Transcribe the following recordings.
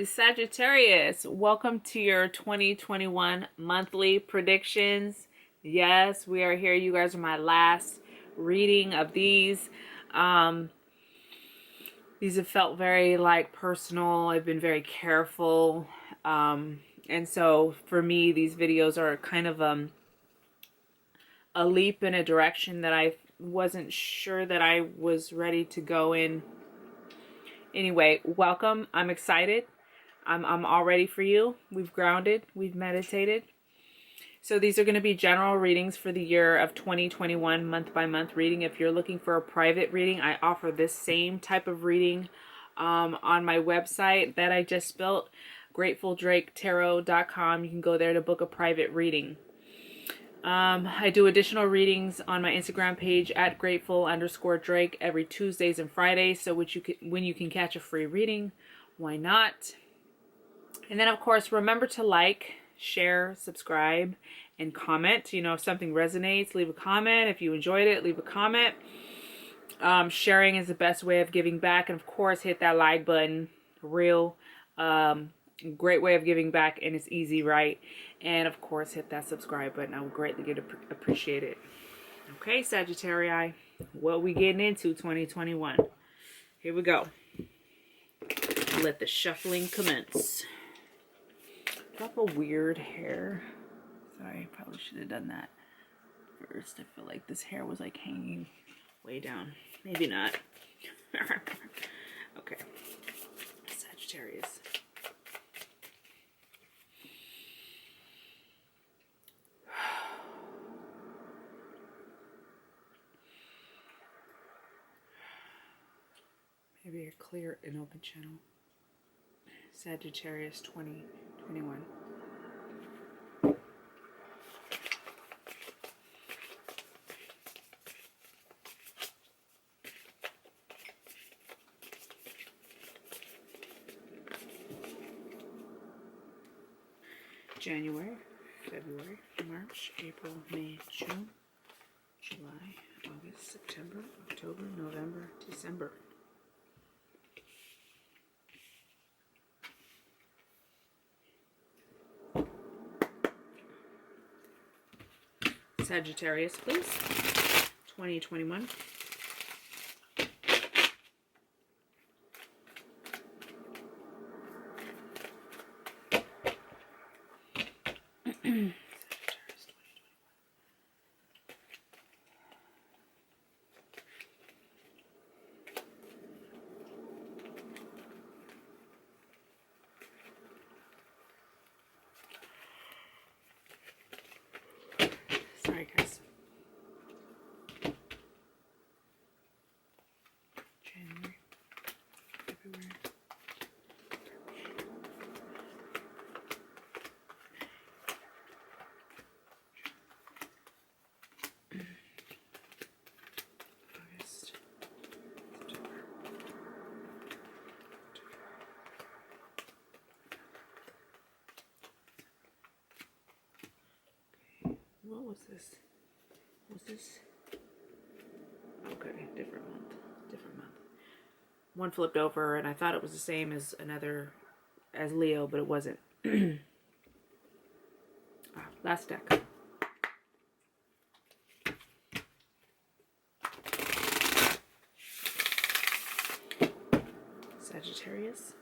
Hey, Sagittarius, welcome to your 2021 monthly predictions. Yes, we are here. You guys are my last reading of these. These have felt very personal. I've been very careful. And so for me, these videos are kind of a leap in a direction that I wasn't sure that I was ready to go in. Anyway, welcome. I'm excited. I'm all ready for you. We've grounded. We've meditated. So these are going to be general readings for the year of 2021, month by month reading. If you're looking for a private reading, I offer this same type of reading on my website that I just built, GratefulDrakeTarot.com. You can go there to book a private reading. I do additional readings on my Instagram page at grateful_Drake every Tuesdays and Fridays. So when you can catch a free reading, why not? And then, of course, remember to like, share, subscribe, and comment. You know, if something resonates, leave a comment. If you enjoyed it, leave a comment. Sharing is the best way of giving back. And, of course, hit that like button. Real great way of giving back, and it's easy, right? And, of course, hit that subscribe button. I would greatly appreciate it. Okay, Sagittarius, what we getting into 2021? Here we go. Let the shuffling commence. Drop a weird hair. Sorry, probably should have done that first. I feel like this hair was like hanging way down. Maybe not. Okay. Sagittarius. Maybe a clear and open channel. Sagittarius 2021. January, February, March, April, May, June, July, August, September, October, November, December. Sagittarius, please. 2021. Sorry, guys. January, February, August, September, okay. What was this? Was this? Okay, different month. Different month. One flipped over and I thought it was the same as as Leo, but it wasn't. Last deck. Sagittarius.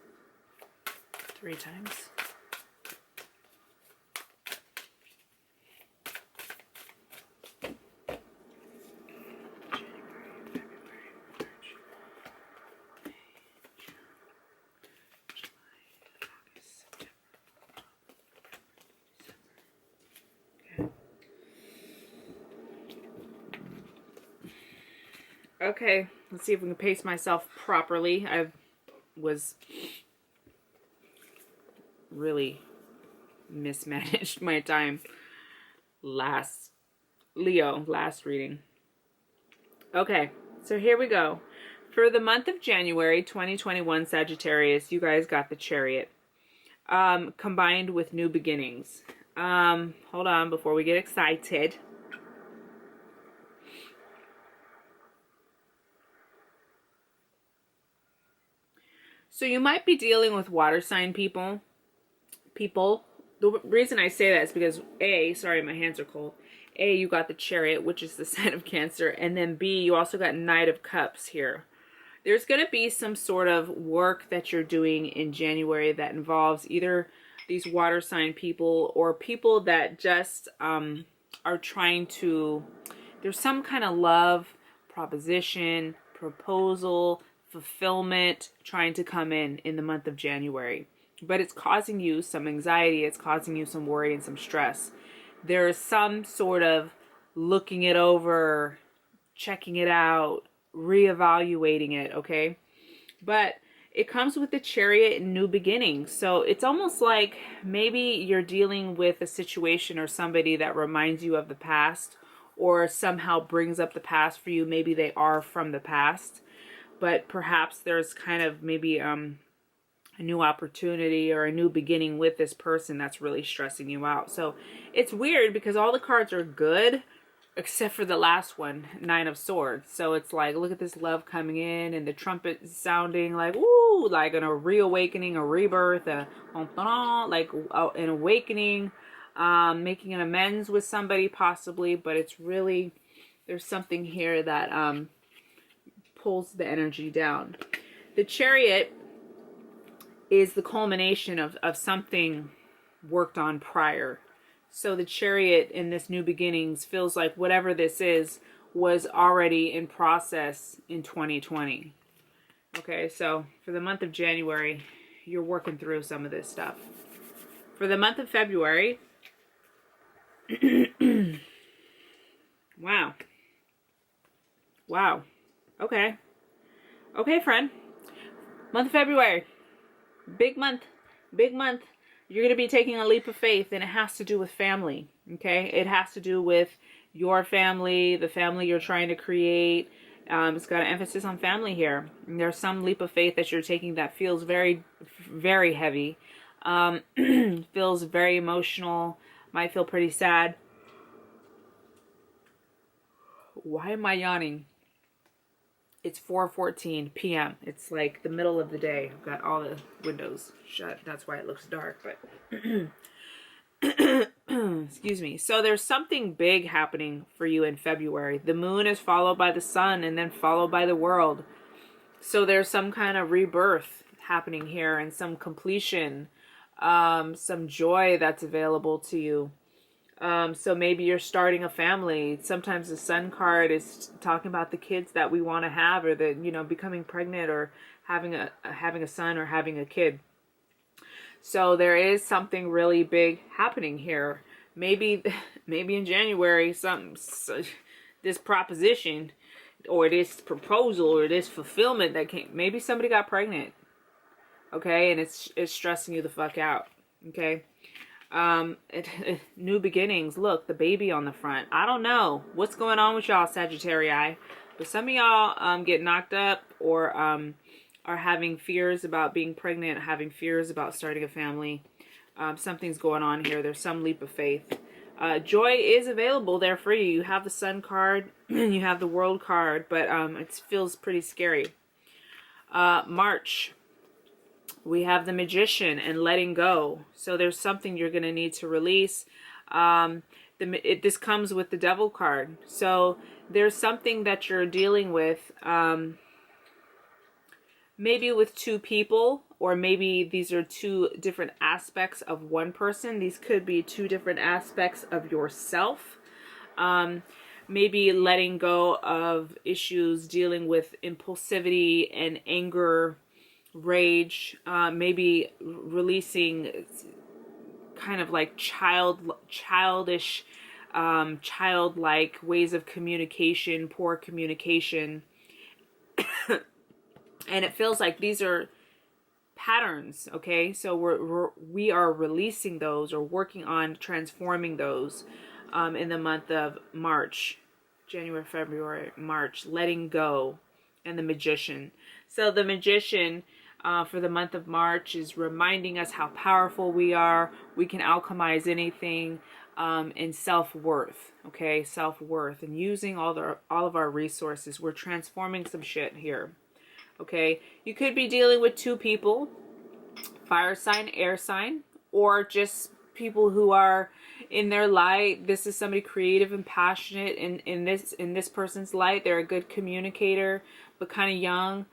3 times. Okay, let's see if we can pace myself properly. I was really mismanaged my time last reading. Okay, so here we go. For the month of January 2021, Sagittarius, you guys got the Chariot. Combined with new beginnings. Hold on before we get excited. So you might be dealing with water sign people. The reason I say that is because sorry, my hands are cold. You got the Chariot, which is the sign of Cancer, and then B, you also got Knight of Cups here. There's going to be some sort of work that you're doing in January that involves either these water sign people or people that just are trying to, there's some kind of love, proposition, proposal, fulfillment trying to come in the month of January. But it's causing you some anxiety, it's causing you some worry and some stress. There is some sort of looking it over, checking it out, reevaluating it, okay? But it comes with the Chariot and new beginnings. So it's almost like maybe you're dealing with a situation or somebody that reminds you of the past or somehow brings up the past for you. Maybe they are from the past, but perhaps there's kind of maybe a new opportunity or a new beginning with this person that's really stressing you out. So it's weird because all the cards are good except for the last one, Nine of Swords. So it's like, look at this love coming in and the trumpet sounding like, ooh, like a reawakening, a rebirth, like an awakening, making an amends with somebody possibly, but it's really, there's something here that pulls the energy down. The Chariot is the culmination of something worked on prior. So the Chariot in this new beginnings feels like whatever this is was already in process in 2020. Okay, so for the month of January, you're working through some of this stuff. For the month of February, wow. Okay, friend. Month of February. Big month. You're going to be taking a leap of faith, and it has to do with family, okay? It has to do with your family, the family you're trying to create. It's got an emphasis on family here. And there's some leap of faith that you're taking that feels very, very heavy. Feels very emotional. Might feel pretty sad. Why am I yawning? It's 4:14 p.m. It's like the middle of the day. I've got all the windows shut. That's why it looks dark, but excuse me. So there's something big happening for you in February. The moon is followed by the sun and then followed by the world. So there's some kind of rebirth happening here and some completion, some joy that's available to you. So maybe you're starting a family. Sometimes the Sun card is talking about the kids that we want to have, or the, becoming pregnant or having a son or having a kid. So there is something really big happening here. Maybe in January, this proposition or this proposal or this fulfillment that came, maybe somebody got pregnant. Okay. And it's stressing you the fuck out. Okay. New beginnings. Look, the baby on the front. I don't know what's going on with y'all Sagittarius, but some of y'all get knocked up or are having fears about being pregnant, having fears about starting a family. Something's going on here. There's some leap of faith. Joy is available there for you. You have the Sun card and you have the World card, but it feels pretty scary. March. We have the Magician and letting go. So there's something you're going to need to release. This comes with the Devil card. So there's something that you're dealing with, maybe with two people, or maybe these are two different aspects of one person. These could be two different aspects of yourself. Maybe letting go of issues dealing with impulsivity and anger, rage, maybe releasing kind of like childish, childlike ways of communication, poor communication. And it feels like these are patterns, okay? So we are releasing those or working on transforming those in the month of March, January, February, March, letting go, and the Magician. So the Magician for the month of March is reminding us how powerful we are. We can alchemize anything, and self-worth, okay? Self-worth, and using all of our resources. We're transforming some shit here. Okay, you could be dealing with two people, fire sign, air sign, or just people who are in their light. This is somebody creative and passionate in this person's light. They're a good communicator, but kind of young.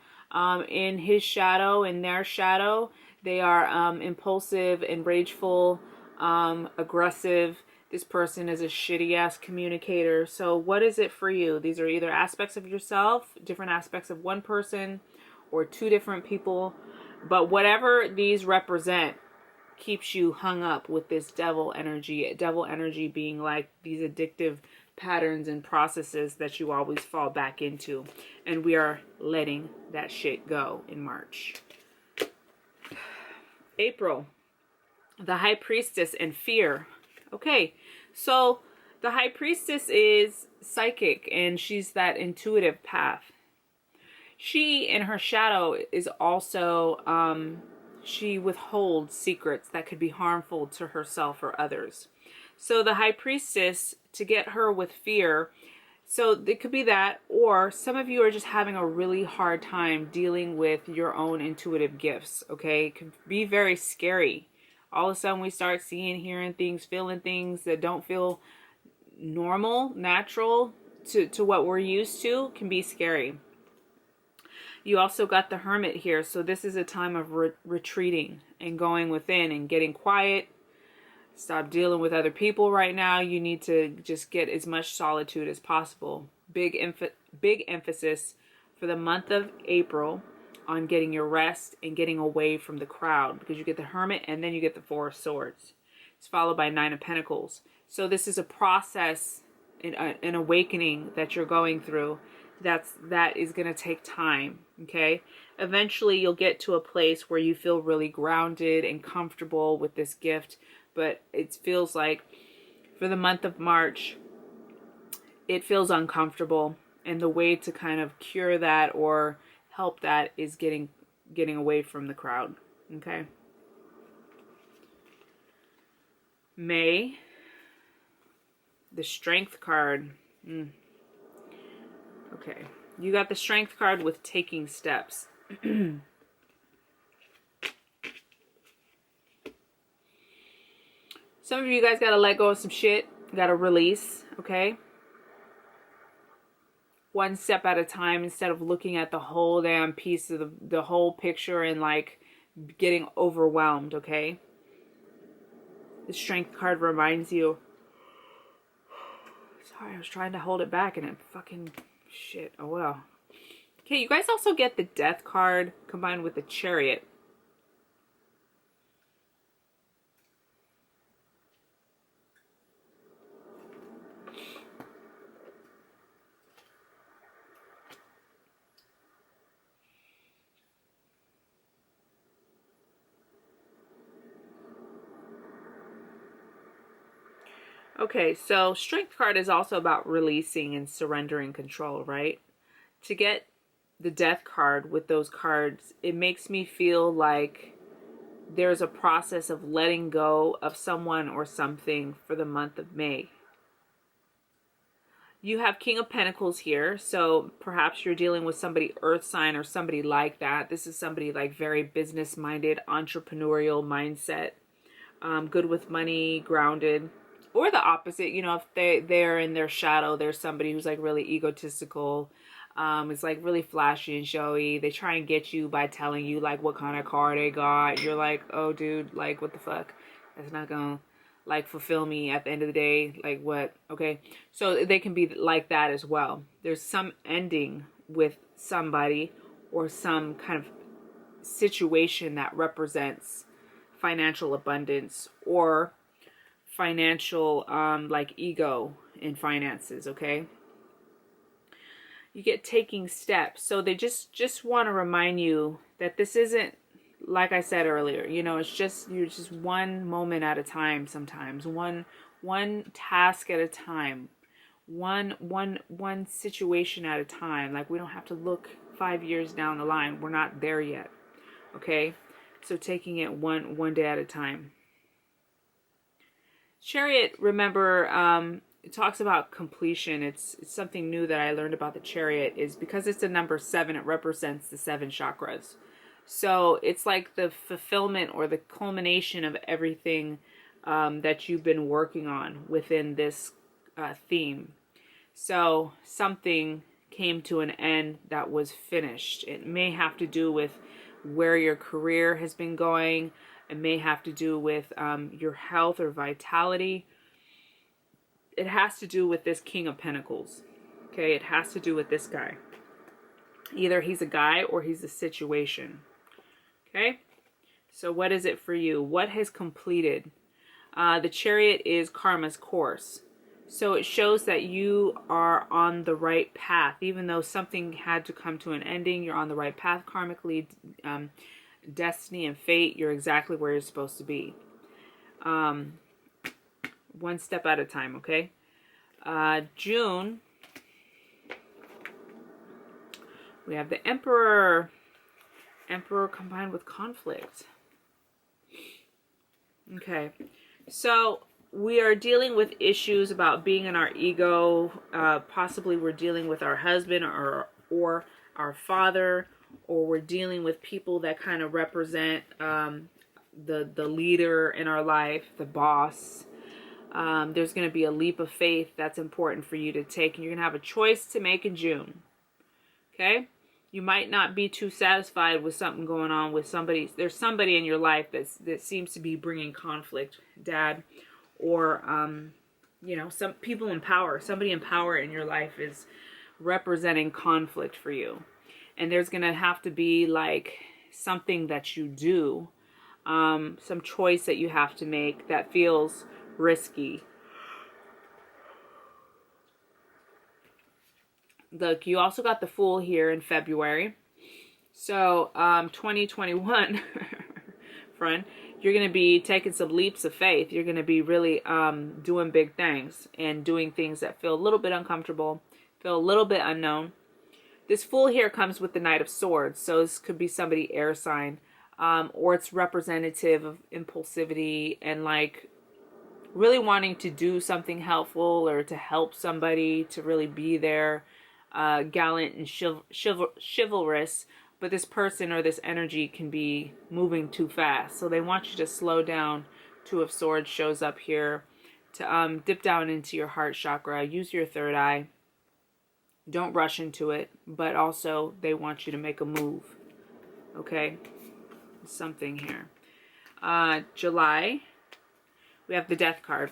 In his shadow, in their shadow, they are impulsive and rageful, aggressive. This person is a shitty ass communicator. So what is it for you? These are either aspects of yourself, different aspects of one person, or two different people. But whatever these represent keeps you hung up with this devil energy. Devil energy being like these addictive patterns and processes that you always fall back into. And we are letting that shit go in March. April, the High Priestess and fear. Okay, so the High Priestess is psychic and she's that intuitive path. She, in her shadow, is also, she withholds secrets that could be harmful to herself or others. So the High Priestess, to get her with fear, so it could be that, or some of you are just having a really hard time dealing with your own intuitive gifts, okay? It can be very scary. All of a sudden we start seeing, hearing things, feeling things that don't feel normal, natural to what we're used to. Can be scary. You also got the Hermit here. So this is a time of retreating and going within and getting quiet. Stop dealing with other people right now. You need to just get as much solitude as possible. Big emphasis for the month of April on getting your rest and getting away from the crowd, because you get the Hermit and then you get the Four of Swords. It's followed by Nine of Pentacles. So this is a process, an awakening that you're going through. That is going to take time. Okay. Eventually you'll get to a place where you feel really grounded and comfortable with this gift. But it feels like for the month of March, it feels uncomfortable. And the way to kind of cure that or help that is getting away from the crowd. Okay. May, the Strength card. Okay. You got the Strength card with taking steps. Some of you guys got to let go of some shit. Got to release, okay? One step at a time instead of looking at the whole damn piece of the whole picture and like getting overwhelmed, okay? The Strength card reminds you. Sorry, I was trying to hold it back and it fucking shit. Oh well. Okay, you guys also get the Death card combined with the Chariot. Okay, so Strength card is also about releasing and surrendering control, right? To get the Death card with those cards, it makes me feel like there's a process of letting go of someone or something for the month of May. You have King of Pentacles here, so perhaps you're dealing with somebody Earth sign or somebody like that. This is somebody like very business-minded, entrepreneurial mindset, good with money, grounded. Or the opposite, you know, if they're in their shadow, there's somebody who's like really egotistical. It's like really flashy and showy. They try and get you by telling you like what kind of car they got. You're like, oh dude, like what the fuck? That's not gonna like fulfill me at the end of the day. Like what? Okay. So they can be like that as well. There's some ending with somebody or some kind of situation that represents financial abundance or financial like ego in finances, okay? You get taking steps. So they just want to remind you that this isn't, like I said earlier, you know, it's just, you're just one moment at a time sometimes, one task at a time, one situation at a time. Like we don't have to look 5 years down the line. We're not there yet, okay? So taking it one day at a time. Chariot, remember, it talks about completion. It's something new that I learned about the Chariot, is because it's the number 7, it represents the 7 chakras. So it's like the fulfillment or the culmination of everything that you've been working on within this theme. So something came to an end that was finished. It may have to do with where your career has been going. It may have to do with your health or vitality. It has to do with this King of Pentacles. Okay, it has to do with this guy. Either he's a guy or he's a situation. Okay, so what is it for you? What has completed? The Chariot is karma's course. So it shows that you are on the right path. Even though something had to come to an ending, you're on the right path karmically. Destiny and fate, you're exactly where you're supposed to be. One step at a time, okay? June, we have the Emperor. Emperor combined with conflict. Okay, so we are dealing with issues about being in our ego. Possibly we're dealing with our husband or our father, or we're dealing with people that kind of represent the leader in our life, the boss. There's going to be a leap of faith that's important for you to take, and you're going to have a choice to make in June. Okay? You might not be too satisfied with something going on with somebody. There's somebody in your life that seems to be bringing conflict, dad, or you know, some people in power. Somebody in power in your life is representing conflict for you, and there's going to have to be like something that you do, some choice that you have to make that feels risky. Look, you also got the Fool here in February. So 2021, friend, you're going to be taking some leaps of faith. You're going to be really doing big things and doing things that feel a little bit uncomfortable, feel a little bit unknown. This Fool here comes with the Knight of Swords. So this could be somebody air sign, or it's representative of impulsivity and like really wanting to do something helpful or to help somebody, to really be there, gallant and chivalrous. But this person or this energy can be moving too fast. So they want you to slow down. Two of Swords shows up here to dip down into your heart chakra. Use your third eye. Don't rush into it. But also they want you to make a move. Okay? Something here. July. We have the Death card.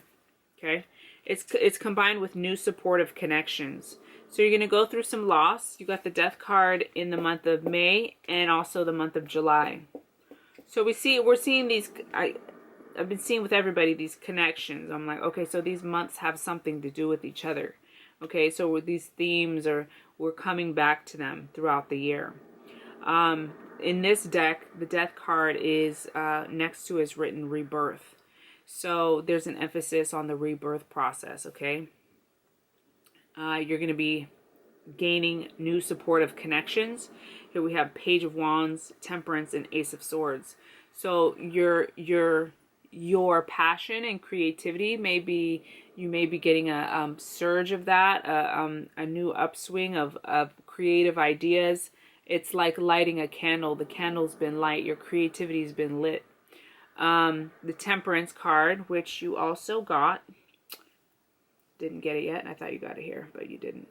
Okay? It's combined with new supportive connections. So you're going to go through some loss. You got the Death card in the month of May and also the month of July. So we're seeing these, I've been seeing with everybody these connections. I'm like, okay, so these months have something to do with each other. Okay, so with these themes we're coming back to them throughout the year. In this deck, the Death card is next to is written rebirth. So there's an emphasis on the rebirth process, okay? You're going to be gaining new supportive connections. Here we have Page of Wands, Temperance, and Ace of Swords. So your passion and creativity you may be getting a surge of that, a new upswing of creative ideas. It's like lighting a candle. The candle's been lit. Your creativity's been lit. The Temperance card, which you also got. Didn't get it yet, and I thought you got it here, but you didn't.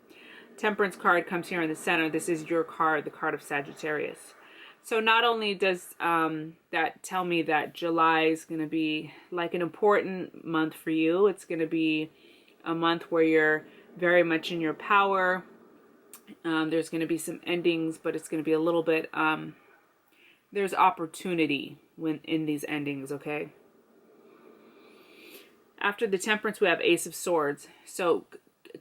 Temperance card comes here in the center. This is your card, the card of Sagittarius. So not only does that tell me that July is going to be like an important month for you, it's going to be a month where you're very much in your power. There's going to be some endings, but it's going to be a little bit, there's opportunity in these endings, okay? After the Temperance, we have Ace of Swords. So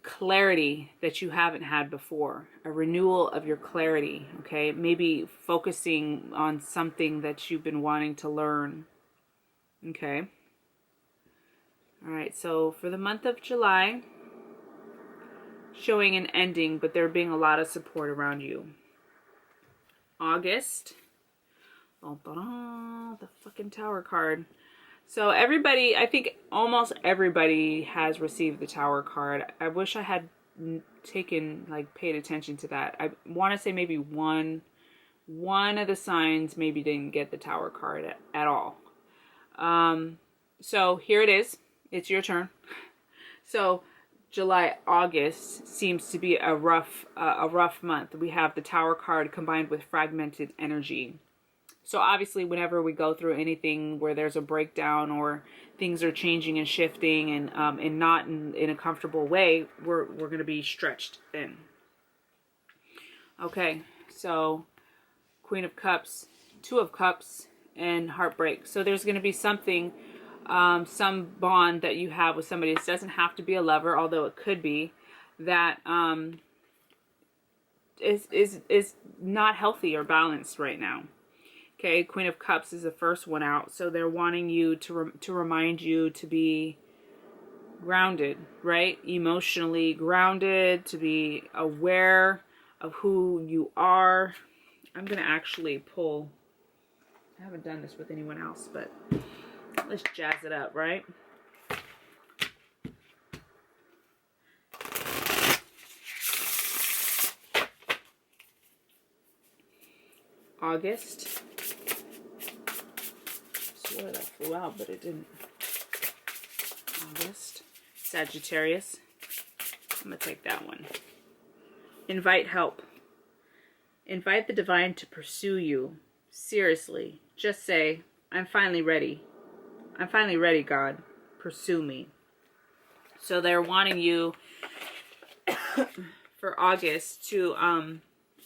clarity that you haven't had before. A renewal of your clarity, okay? Maybe focusing on something that you've been wanting to learn, okay? All right, so for the month of July, showing an ending, but there being a lot of support around you. August, the fucking Tower card. So everybody, I think almost everybody has received the Tower card. I wish I had paid attention to that. I want to say maybe one of the signs maybe didn't get the Tower card at all. So here it is. It's your turn. So July, August seems to be a rough month. We have the Tower card combined with fragmented energy. So obviously, whenever we go through anything where there's a breakdown or things are changing and shifting and not in a comfortable way, we're going to be stretched thin. Okay, so Queen of Cups, Two of Cups, and heartbreak. So there's going to be something, some bond that you have with somebody. It doesn't have to be a lover, although it could be, that is not healthy or balanced right now. Okay, Queen of Cups is the first one out. So they're wanting you to remind you to be grounded, right? Emotionally grounded, to be aware of who you are. I'm going to actually pull. I haven't done this with anyone else, but let's jazz it up, right? August. I swear that flew out, but it didn't. August. Sagittarius. I'm going to take that one. Invite help. Invite the divine to pursue you. Seriously. Just say, I'm finally ready. I'm finally ready, God. Pursue me. So they're wanting you for August to,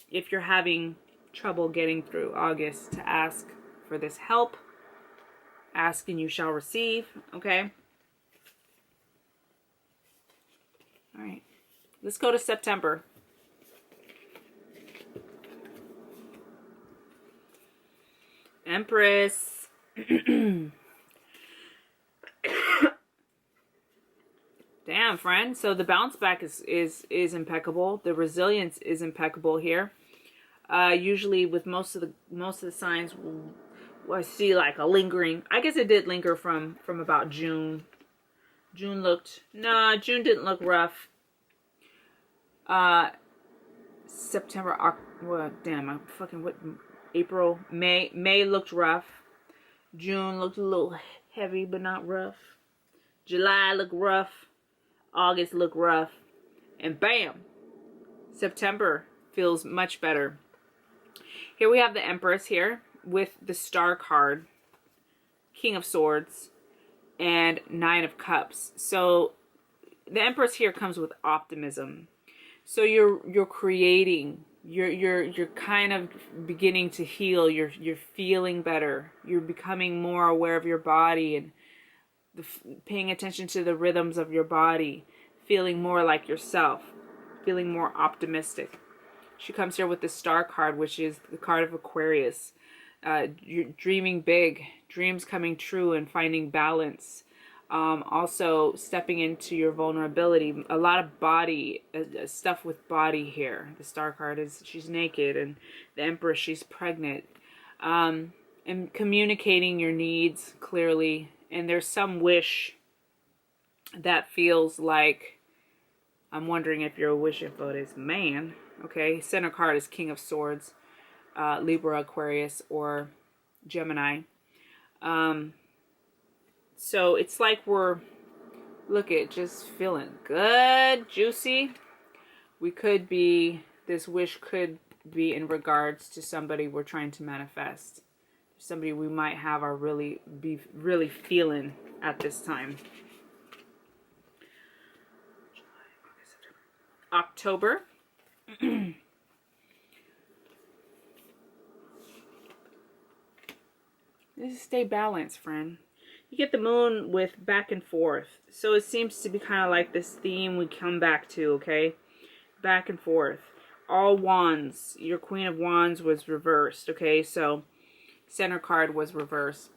if you're having trouble getting through August, to ask for this help. Ask and you shall receive. Okay. All right. Let's go to September. Empress. Damn, friend. So the bounce back is impeccable. The resilience is impeccable here. Usually with most of the signs, I see like a lingering. I guess it did linger from about June. June didn't look rough. September, well, damn, I'm fucking what? April, May looked rough. June looked a little heavy, but not rough. July looked rough. August looked rough. And bam, September feels much better. Here we have the Empress here with the Star card, King of Swords, and Nine of Cups. So the Empress here comes with optimism. So you're creating. You're kind of beginning to heal. You're feeling better. You're becoming more aware of your body and paying attention to the rhythms of your body. Feeling more like yourself. Feeling more optimistic. She comes here with the Star card, which is the card of Aquarius. You're dreaming big, dreams coming true, and finding balance. Also stepping into your vulnerability. A lot of body stuff with body here. The Star card is she's naked, and the Empress, she's pregnant. And communicating your needs clearly. And there's some wish that feels like, I'm wondering if your wish info is man. Okay, center card is King of Swords, Libra, Aquarius, or Gemini. So it's like we're, look at, just feeling good, juicy. We could be, this wish could be in regards to somebody we're trying to manifest. Somebody we might have our really feeling at this time. October. Just stay balanced, friend. You get the moon with back and forth. So it seems to be kind of like this theme we come back to, okay? Back and forth. All wands. Your Queen of Wands was reversed, okay? So center card was reversed.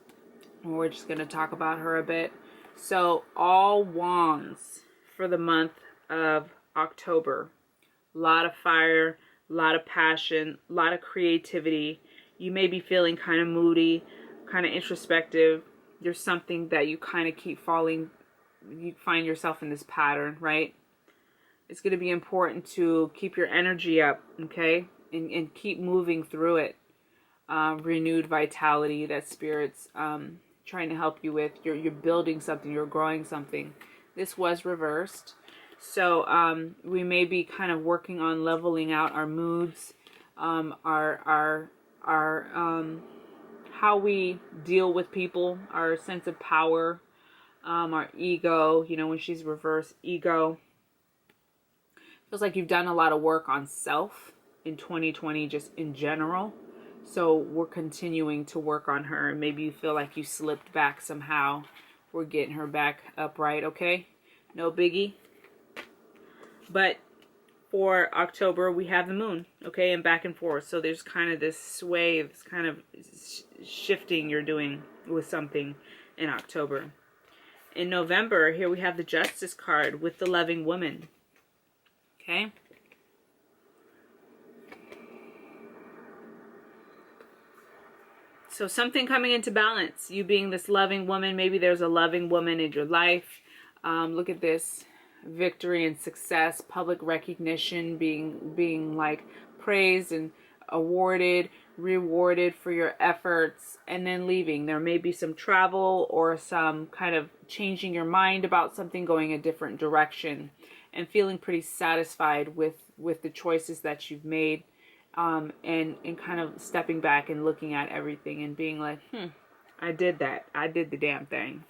We're just going to talk about her a bit. So all wands for the month of October. A lot of fire, a lot of passion, a lot of creativity. You may be feeling kind of moody, kind of introspective. there's something that you kind of keep falling, you find yourself in this pattern, right? It's going to be important to keep your energy up, okay? And keep moving through it. Renewed vitality that Spirit's trying to help you with. You're building something, you're growing something. This was reversed. So we may be kind of working on leveling out our moods, our how we deal with people, our sense of power, our ego. You know, when she's reversed, ego. Feels like you've done a lot of work on self in 2020, just in general. So we're continuing to work on her. Maybe you feel like you slipped back somehow. We're getting her back upright, okay? No biggie. But for October, we have the moon, okay? And back and forth. So there's kind of this sway, this kind of shifting you're doing with something in October. In November, here we have the Justice card with the loving woman. Okay? So something coming into balance. You being this loving woman. Maybe there's a loving woman in your life. Look at this. Victory and success. Public recognition. Being like praised and awarded. Rewarded for your efforts. And then leaving. There may be some travel or some kind of changing your mind about something. Going a different direction. And feeling pretty satisfied with the choices that you've made. And kind of stepping back and looking at everything and being like, I did that. I did the damn thing.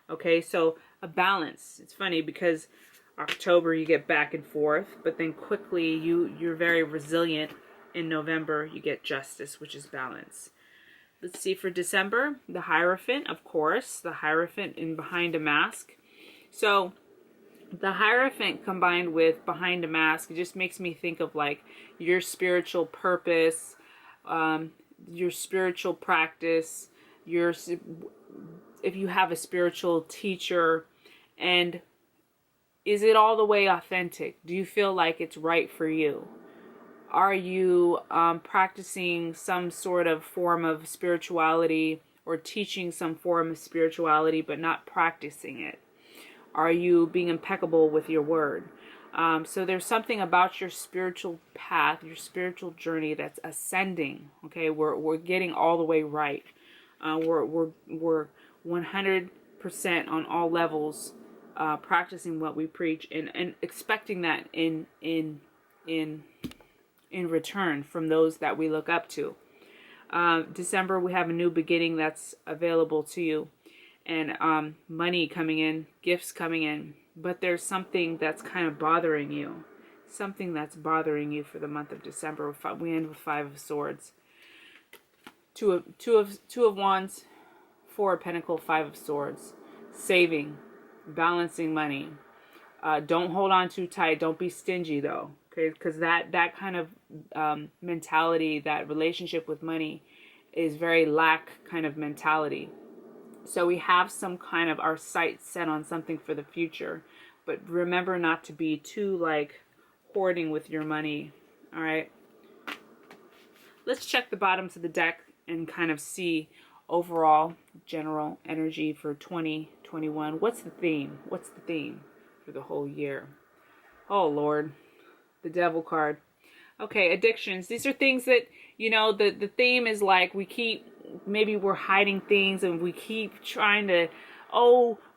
Okay, so a balance. It's funny because October you get back and forth, but then quickly you're very resilient. In November you get justice, which is balance. Let's see for December, the Hierophant, of course, the Hierophant in Behind a Mask. So the Hierophant combined with Behind a Mask, it just makes me think of like your spiritual purpose, your spiritual practice, if you have a spiritual teacher, and is it all the way authentic? Do you feel like it's right for you? Are you practicing some sort of form of spirituality or teaching some form of spirituality but not practicing it? Are you being impeccable with your word? So there's something about your spiritual path, your spiritual journey that's ascending. Okay, we're getting all the way right. We're 100% on all levels, practicing what we preach and expecting that in return from those that we look up to. December, we have a new beginning that's available to you. And money coming in, gifts coming in. But there's something that's kind of bothering you. Something that's bothering you for the month of December. We end with 5 of Swords. Two of Wands, 4 of Pentacles, 5 of Swords. Saving, balancing money. Don't hold on too tight. Don't be stingy though. Okay, because that kind of mentality, that relationship with money is very lack kind of mentality. So we have some kind of our sights set on something for the future. But remember not to be too like hoarding with your money. All right. Let's check the bottoms of the deck and kind of see overall general energy for 2021. What's the theme? What's the theme for the whole year? Oh, Lord. The Devil card. Okay, addictions. These are things that, you know, the theme is like maybe we're hiding things and we keep trying to,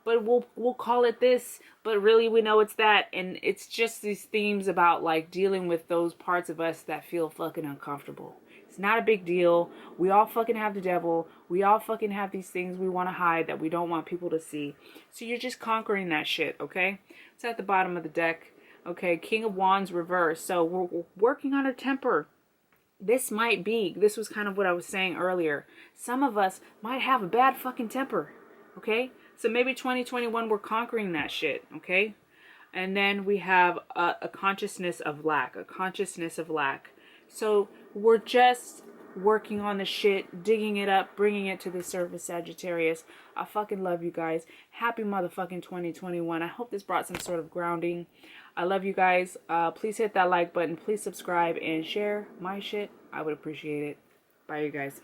but we'll call it this, but really we know it's that. And it's just these themes about like dealing with those parts of us that feel fucking uncomfortable. It's not a big deal. We all fucking have the devil. We all fucking have these things we want to hide that we don't want people to see. So you're just conquering that shit, okay? It's at the bottom of the deck. Okay, King of Wands reverse. So we're working on our temper. This was kind of what I was saying earlier. Some of us might have a bad fucking temper, okay? So maybe 2021 we're conquering that shit, okay? And then we have a consciousness of lack, So we're just working on the shit, digging it up, bringing it to the surface, Sagittarius. I fucking love you guys. Happy motherfucking 2021. I hope this brought some sort of grounding. I love you guys. Please hit that like button. Please subscribe and share my shit. I would appreciate it. Bye, you guys.